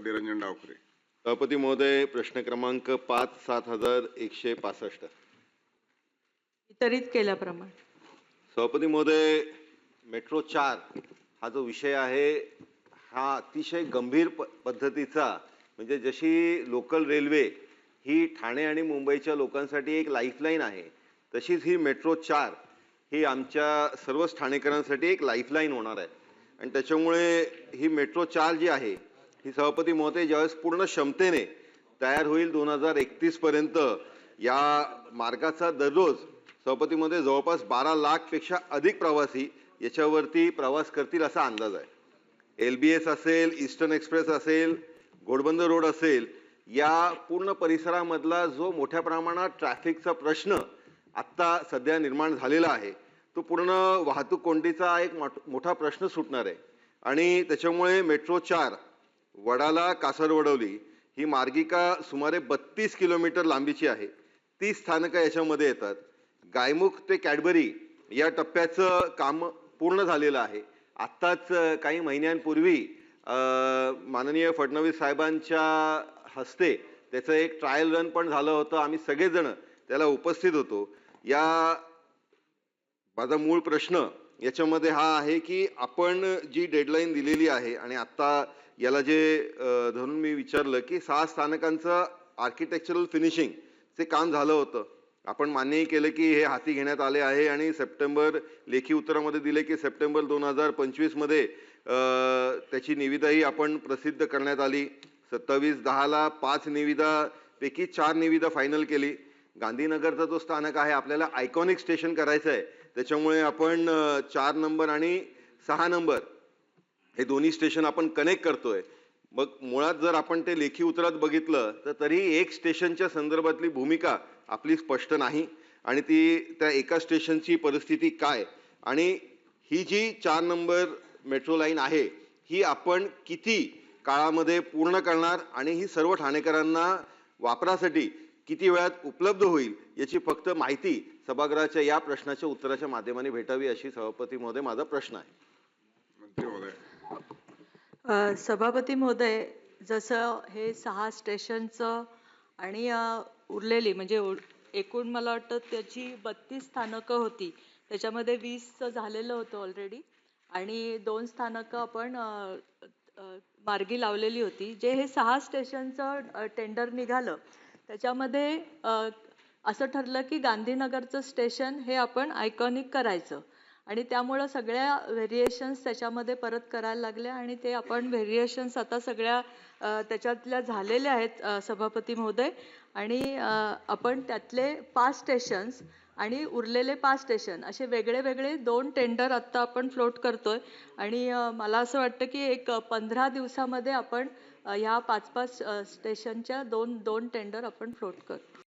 निरंजन डावखरे. सभापती महोदय, प्रश्न क्रमांक 5 7165. वितरित केल्याप्रमाणे. सभापती महोदय, मेट्रो 4 हा जो विषय आहे हा अतिशय गंभीर पद्धतीचा, म्हणजे जशी लोकल रेल्वे ही ठाणे आणि मुंबईच्या लोकांसाठी एक लाईफलाईन आहे, तशीच ही मेट्रो 4 ही आमच्या सर्वच ठाणेकरांसाठी एक लाईफलाईन होणार आहे. आणि त्याच्यामुळे ही मेट्रो 4 जी आहे ही सभापती महोदय ज्यावेळेस पूर्ण क्षमतेने तयार होईल 2031 पर्यंत, या मार्गाचा दररोज सभापती महोदय जवळपास 12 लाखपेक्षा अधिक प्रवासी याच्यावरती प्रवास करतील असा अंदाज आहे. LBS असेल, ईस्टर्न एक्सप्रेस असेल, घोडबंदर रोड असेल, या पूर्ण परिसरामधला जो मोठ्या प्रमाणात ट्रॅफिकचा प्रश्न आत्ता सध्या निर्माण झालेला आहे तो पूर्ण वाहतूक कोंडीचा एक मोठा प्रश्न सुटणार आहे. आणि त्याच्यामुळे मेट्रो 4 वडाला कासारवडवली ही मार्गिका सुमारे 32 किलोमीटर लांबीची आहे. 30 स्थानकं याच्यामध्ये येतात. गायमुख ते कॅडबरी या टप्प्याचं काम पूर्ण झालेलं आहे. आत्ताच काही महिन्यांपूर्वी माननीय फडणवीस साहेबांच्या हस्ते त्याचं एक ट्रायल रन पण झालं होतं. आम्ही सगळेजण त्याला उपस्थित होतो. माझा मूळ प्रश्न याच्यामध्ये हा आहे की आपण जी डेडलाईन दिलेली आहे आणि आत्ता याला जे धरून मी विचारलं की 6 स्थानकांचं आर्किटेक्चरल फिनिशिंगचे काम झालं होतं. आपण मान्यही केलं की हे हाती घेण्यात आले आहे आणि सप्टेंबर लेखी उत्तरामध्ये दिले की सप्टेंबर 2025 मध्ये त्याची निविदाही आपण प्रसिद्ध करण्यात आली. 27/10 5 निविदापैकी 4 निविदा फायनल केली. गांधीनगरचा जो स्थानक आहे आपल्याला आयकॉनिक स्टेशन करायचं आहे, त्याच्यामुळे आपण 4 नंबर आणि 6 नंबर हे दोन्ही स्टेशन आपण कनेक्ट करतोय. मग मुळात जर आपण ते लेखी उत्तरात बघितलं तर तरी एक स्टेशनच्या संदर्भातली भूमिका आपली स्पष्ट नाही आणि त्या एका स्टेशनची परिस्थिती काय आणि ही जी 4 नंबर मेट्रो लाईन आहे ही आपण किती काळामध्ये पूर्ण करणार आणि ही सर्व ठाणेकरांना वापरासाठी किती वेळात उपलब्ध होईल याची फक्त माहिती सभागृहाच्या या प्रश्नाच्या उत्तराच्या माध्यमाने भेटावी अशी सभापती महोदय माझा प्रश्न आहे. मंत्री महोदय. सभापती महोदय, जसं हे 6 स्टेशनचं आणि उरलेली म्हणजे एकूण मला वाटतं त्याची 32 स्थानकं होती, त्याच्यामध्ये 20 झालेलं होतं ऑलरेडी आणि 2 स्थानकं आपण मार्गी लावलेली होती. जे हे 6 स्टेशनचं टेंडर निघालं त्याच्यामध्ये असं ठरलं की गांधीनगरचं स्टेशन हे आपण आयकॉनिक करायचं आणि त्यामुळं सगळ्या व्हेरिएशन्स त्याच्यामध्ये परत करायला लागल्या आणि ते आपण व्हेरिएशन्स आता सगळ्या त्याच्यातल्या झालेल्या आहेत सभापती महोदय. आणि आपण त्यातले 5 स्टेशन्स आणि उरलेले 5 स्टेशन असे वेगळे वेगळे 2 टेंडर आत्ता आपण फ्लोट करतोय आणि मला असं वाटतं की एक 15 दिवसामध्ये आपण ह्या 5-5 स्टेशनच्या 2 टेंडर आपण फ्लोट करतो.